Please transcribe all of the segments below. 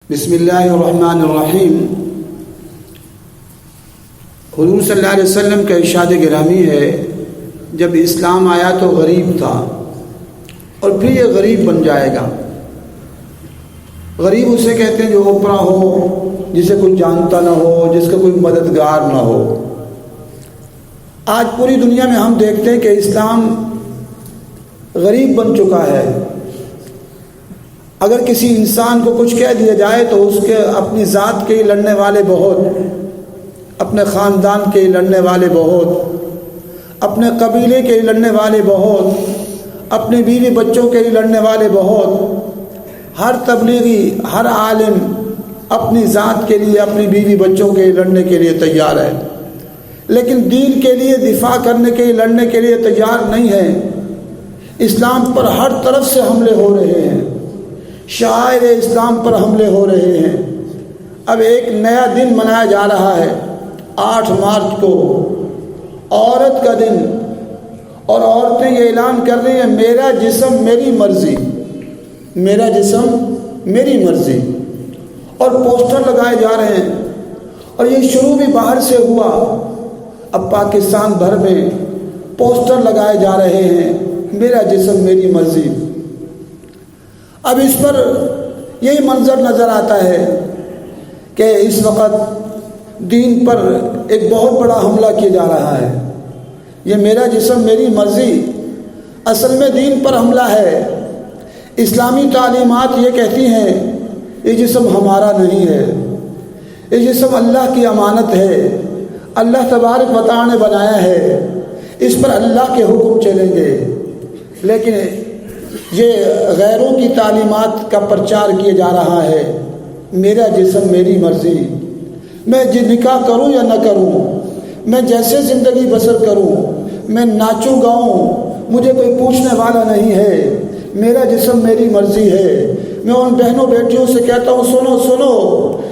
بسم اللہ الرحمن الرحیم۔ حضور صلی اللہ علیہ وسلم کا ارشاد گرامی ہے، جب اسلام آیا تو غریب تھا اور پھر یہ غریب بن جائے گا۔ غریب اسے کہتے ہیں جو اوپرا ہو، جسے کوئی جانتا نہ ہو، جس کا کوئی مددگار نہ ہو۔ آج پوری دنیا میں ہم دیکھتے ہیں کہ اسلام غریب بن چکا ہے۔ اگر کسی انسان کو کچھ کہہ دیا جائے تو اس کے اپنی ذات کے ہی لڑنے والے بہت، اپنے خاندان کے ہی لڑنے والے بہت، اپنے قبیلے کے ہی لڑنے والے بہت، اپنے بیوی بچوں کے ہی لڑنے والے بہت۔ ہر تبلیغی، ہر عالم اپنی ذات کے لیے، اپنی بیوی بچوں کے لڑنے کے لیے تیار ہے، لیکن دین کے لیے دفاع کرنے کے لیے، لڑنے کے لیے تیار نہیں ہے۔ اسلام پر ہر طرف سے حملے ہو رہے ہیں، شاعر اسلام پر حملے ہو رہے ہیں۔ اب ایک نیا دن منایا جا رہا ہے 8 مارچ کو، عورت کا دن، اور عورتیں یہ اعلان کر رہی ہیں میرا جسم میری مرضی، میرا جسم میری مرضی، اور پوسٹر لگائے جا رہے ہیں۔ اور یہ شروع بھی باہر سے ہوا، اب پاکستان بھر میں پوسٹر لگائے جا رہے ہیں میرا جسم میری مرضی۔ اب اس پر یہی منظر نظر آتا ہے کہ اس وقت دین پر ایک بہت بڑا حملہ کیا جا رہا ہے۔ یہ میرا جسم میری مرضی اصل میں دین پر حملہ ہے۔ اسلامی تعلیمات یہ کہتی ہیں یہ جسم ہمارا نہیں ہے، یہ جسم اللہ کی امانت ہے، اللہ تبارک و تعالی نے بنایا ہے، اس پر اللہ کے حکم چلیں گے۔ لیکن یہ غیروں کی تعلیمات کا پرچار کیا جا رہا ہے، میرا جسم میری مرضی، میں نکاح کروں یا نہ کروں، میں جیسے زندگی بسر کروں، میں ناچوں گاؤں، مجھے کوئی پوچھنے والا نہیں ہے، میرا جسم میری مرضی ہے۔ میں ان بہنوں بیٹیوں سے کہتا ہوں سنو سنو،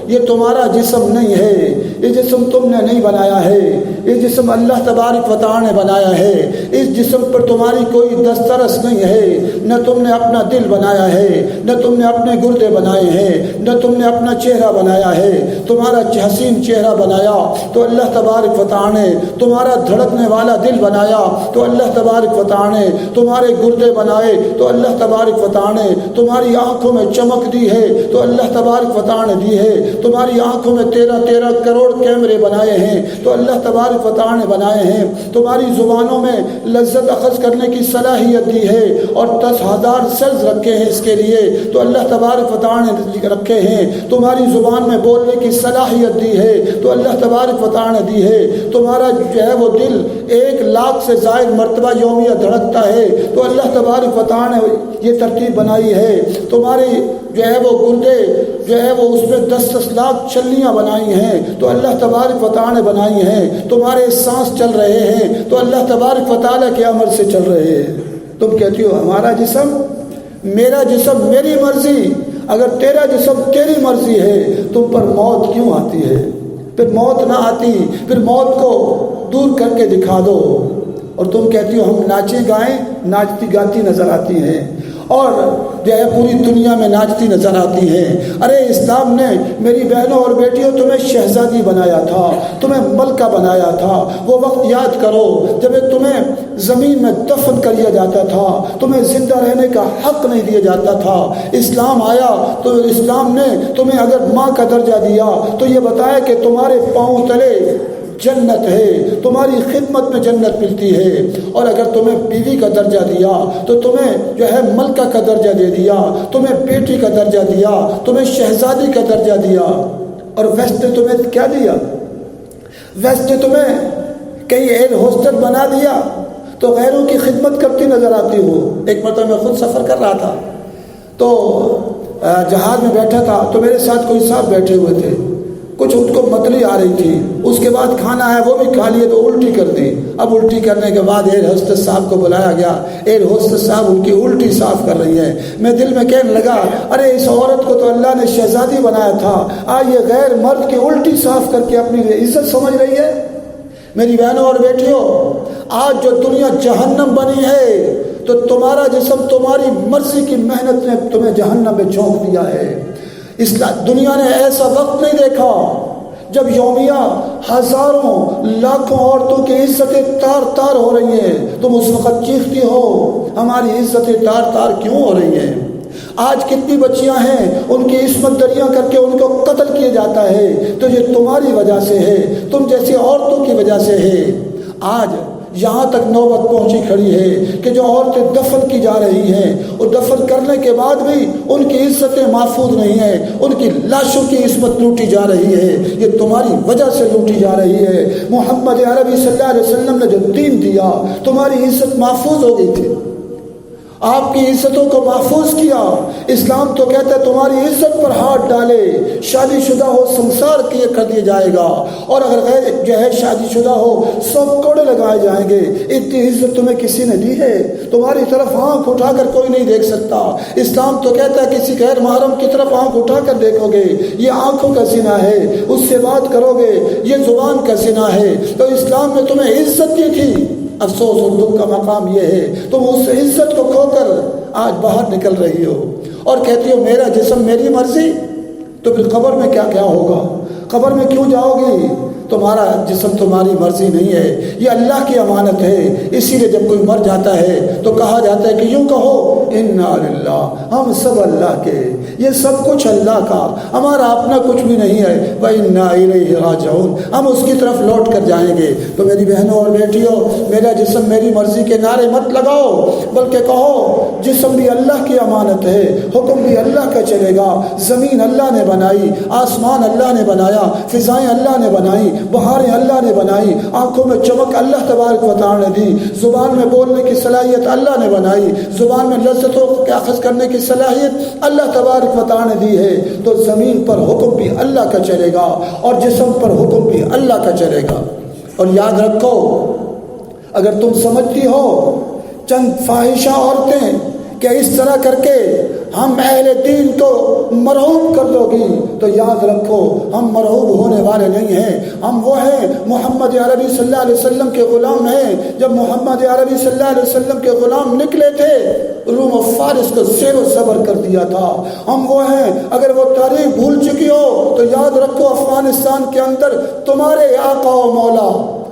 یہ تمہارا جسم نہیں ہے، یہ جسم تم نے نہیں بنایا ہے، یہ جسم اللہ تبارک و تعالی نے بنایا ہے۔ اس جسم پر تمہاری کوئی دسترس نہیں ہے، نہ تم نے اپنا دل بنایا ہے، نہ تم نے اپنے گردے بنائے ہیں، نہ تم نے اپنا چہرہ بنایا ہے۔ تمہارا حسین چہرہ بنایا تو اللہ تبارک و تعالی نے، تمہارا دھڑکنے والا دل بنایا تو اللہ تبارک و تعالی نے، تمہارے گردے بنائے تو اللہ تبارک و تعالی نے، تمہاری آنکھوں میں چمک دی ہے تو اللہ تبارک و تعالی نے دی ہے، تمہاری آنکھوں میں 13 کروڑ کیمرے بنائے ہیں تو اللہ تبارک و تعالی نے بنائے ہیں، تمہاری زبانوں میں لذت اخذ کرنے کی صلاحیت دی ہے اور 10,000 سرز رکھے ہیں اس کے لیے تو اللہ تبارک و تعالی نے رکھے ہیں، تمہاری زبان میں بولنے کی صلاحیت دی ہے تو اللہ تبارک و تعالی نے دی ہے، تمہارا جو ہے وہ دل 1,00,000 سے زائد مرتبہ یومیہ دھڑکتا ہے تو اللہ تبارک و تعالی نے یہ ترتیب بنائی ہے، تمہاری جو ہے وہ گردے جو ہے وہ اس میں 10 لاکھ چھلیاں بنائی ہیں تو اللہ تبارک و تعالی نے بنائی ہیں، تمہارے سانس چل رہے ہیں تو اللہ تبارک و تعالی کے امر سے چل رہے ہیں۔ تم کہتی ہو ہمارا جسم، میرا جسم میری مرضی۔ اگر تیرا جسم تیری مرضی ہے تم پر موت کیوں آتی ہے؟ پھر موت نہ آتی، پھر موت کو دور کر کے دکھا دو۔ اور تم کہتی ہو ہم ناچے گائیں، ناچتی گاتی نظر آتی ہیں اور جو ہے پوری دنیا میں ناچتی نظر آتی ہیں۔ ارے اسلام نے میری بہنوں اور بیٹیوں تمہیں شہزادی بنایا تھا، تمہیں ملکہ بنایا تھا۔ وہ وقت یاد کرو جب تمہیں زمین میں دفن کر دیا جاتا تھا، تمہیں زندہ رہنے کا حق نہیں دیا جاتا تھا۔ اسلام آیا تو اسلام نے تمہیں اگر ماں کا درجہ دیا تو یہ بتایا کہ تمہارے پاؤں تلے جنت ہے، تمہاری خدمت میں جنت ملتی ہے، اور اگر تمہیں بیوی کا درجہ دیا تو تمہیں جو ہے ملکہ کا درجہ دے دیا، تمہیں بیٹی کا درجہ دیا، تمہیں شہزادی کا درجہ دیا۔ اور ویسٹ نے تمہیں کیا دیا؟ ویسٹ نے تمہیں کہیں ایئر ہوسٹس بنا دیا تو غیروں کی خدمت کرتی نظر آتی ہو۔ ایک مرتبہ میں خود سفر کر رہا تھا تو جہاز میں بیٹھا تھا تو میرے ساتھ کوئی صاحب بیٹھے ہوئے تھے، کچھ ان کو متلی آ رہی تھی، اس کے بعد کھانا ہے وہ بھی کھا لیے تو الٹی کر دی۔ اب الٹی کرنے کے بعد ایئر ہوسٹس صاحب کو بلایا گیا، ایئر ہوسٹس صاحب ان کی الٹی صاف کر رہی ہے۔ میں دل میں کہنے لگا ارے اس عورت کو تو اللہ نے شہزادی بنایا تھا، آج یہ غیر مرد کی الٹی صاف کر کے اپنی عزت سمجھ رہی ہے۔ میری بہنوں اور بیٹیوں، آج جو دنیا جہنم بنی ہے تو تمہارا جسم تمہاری مرضی کی محنت نے تمہیں جہنم میں جھونک دیا ہے۔ دنیا نے ایسا وقت نہیں دیکھا جب یومیہ ہزاروں لاکھوں عورتوں کی عزتیں تار تار ہو رہی ہیں. تم اس وقت چیختی ہو ہماری عزتیں تار تار کیوں ہو رہی ہیں؟ آج کتنی بچیاں ہیں ان کی عصمت دریاں کر کے ان کو قتل کیا جاتا ہے، تو یہ تمہاری وجہ سے ہے، تم جیسی عورتوں کی وجہ سے ہے. آج یہاں تک نوبت پہنچی کھڑی ہے کہ جو عورتیں دفن کی جا رہی ہیں اور دفن کرنے کے بعد بھی ان کی عزتیں محفوظ نہیں ہیں، ان کی لاشوں کی عصمت لوٹی جا رہی ہے. یہ تمہاری وجہ سے لوٹی جا رہی ہے. محمد عربی صلی اللہ علیہ وسلم نے جو دین دیا تمہاری عزت محفوظ ہو گئی تھی، آپ کی عزتوں کو محفوظ کیا. اسلام تو کہتا ہے تمہاری عزت پر ہاتھ ڈالے شادی شدہ ہو سنسار کیے کر دیا جائے گا، اور اگر غیر جو ہے شادی شدہ ہو 100 کوڑے لگائے جائیں گے. اتنی عزت تمہیں کسی نے دی ہے؟ تمہاری طرف آنکھ اٹھا کر کوئی نہیں دیکھ سکتا. اسلام تو کہتا ہے کسی غیر محرم کی طرف آنکھ اٹھا کر دیکھو گے یہ آنکھوں کا زنا ہے، اس سے بات کرو گے یہ زبان کا زنا ہے. تو اسلام نے تمہیں عزت دی تھی. افسوس اور دکھ کا مقام یہ ہے تم اس عزت کو کھو کر آج باہر نکل رہی ہو اور کہتی ہو میرا جسم میری مرضی. تو پھر قبر میں کیا کیا ہوگا؟ قبر میں کیوں جاؤ گی؟ تمہارا جسم تمہاری مرضی نہیں ہے، یہ اللہ کی امانت ہے. اسی لیے جب کوئی مر جاتا ہے تو کہا جاتا ہے کہ یوں کہو انا للہ، ہم سب اللہ کے، یہ سب کچھ اللہ کا، ہمارا اپنا کچھ بھی نہیں ہے. وَإِنَّا إِلَيْهِ رَاجِعُونَ، ہم اس کی طرف لوٹ کر جائیں گے. تو میری بہنوں اور بیٹیوں، میرا جسم میری مرضی کے نعرے مت لگاؤ، بلکہ کہو جسم بھی اللہ کی امانت ہے، حکم بھی اللہ کا چلے گا. زمین اللہ نے بنائی، آسمان اللہ نے بنایا، فضائیں اللہ نے بنائی، بہاریں اللہ نے بنائی، آنکھوں میں چمک اللہ تبارک و تعالی نے دی، زبان میں بولنے کی صلاحیت اللہ نے بنائی، زبان میں لذتوں کے اخذ کرنے کی صلاحیت اللہ تبارک و تعالی نے دی ہے. تو زمین پر حکم بھی اللہ کا چلے گا اور جسم پر حکم بھی اللہ کا چلے گا. اور یاد رکھو، اگر تم سمجھتی ہو چند فاحشہ عورتیں کہ اس طرح کر کے ہم اہل دین کو مرعوب کر دو گی، تو یاد رکھو ہم مرعوب ہونے والے نہیں ہیں. ہم وہ ہیں محمد عربی صلی اللہ علیہ وسلم کے غلام ہیں. جب محمد عربی صلی اللہ علیہ وسلم کے غلام نکلے تھے روم و فارس کو زیر و زبر کر دیا تھا. ہم وہ ہیں، اگر وہ تاریخ بھول چکی ہو تو یاد رکھو افغانستان کے اندر تمہارے آقا و مولا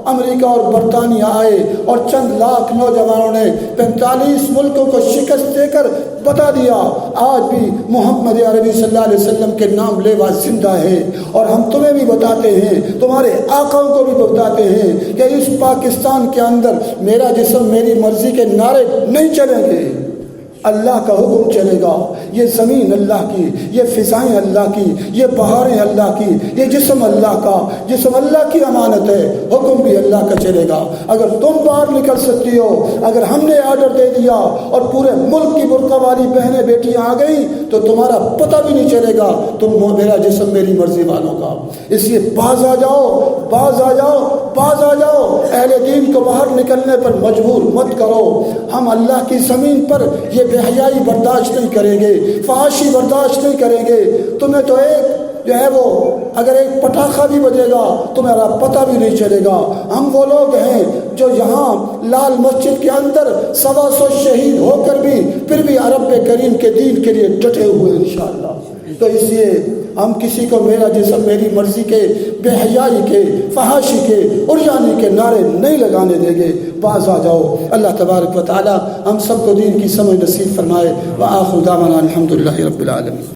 امریکہ اور برطانیہ آئے اور چند لاکھ نوجوانوں نے 45 ملکوں کو شکست دے کر بتا دیا آج بھی محمد عربی صلی اللہ علیہ وسلم کے نام لیوا زندہ ہے. اور ہم تمہیں بھی بتاتے ہیں، تمہارے آقاؤں کو بھی بتاتے ہیں کہ اس پاکستان کے اندر میرا جسم میری مرضی کے نعرے نہیں چلیں گے، اللہ کا حکم چلے گا. یہ زمین اللہ کی، یہ فضائیں اللہ کی، یہ بہاریں اللہ کی، یہ جسم اللہ کا، جسم اللہ کی امانت ہے، حکم بھی اللہ کا چلے گا. اگر تم باہر نکل سکتی ہو، اگر ہم نے آرڈر دے دیا اور پورے ملک کی برقع والی بہنیں بیٹیاں آ گئیں تو تمہارا پتہ بھی نہیں چلے گا تم میرا جسم میری مرضی والوں کا. اس لیے باز آ جاؤ، باز آ جاؤ، باز آ جاؤ. اہل دین کو باہر نکلنے پر مجبور مت کرو. ہم اللہ کی زمین پر یہ بے حیائی برداشت نہیں کریں گے، فحاشی برداشت نہیں کریں گے. تمہیں تو ایک جو ہے وہ اگر ایک پٹاخہ بھی بجے گا تمہارا پتہ بھی نہیں چلے گا. ہم وہ لوگ ہیں جو یہاں لال مسجد کے اندر 125 شہید ہو کر بھی پھر بھی عرب کریم کے دین کے لیے ڈٹے ہوئے انشاءاللہ. تو اس لیے ہم کسی کو میرا جسم میری مرضی کے، بے حیائی کے، فحاشی کے، عریانی کے نعرے نہیں لگانے دیں گے. باز آ جاؤ. اللہ تبارک و تعالی ہم سب کو دین کی سمجھ نصیب فرمائے. وآخر دعوانا الحمدللہ رب العالمین.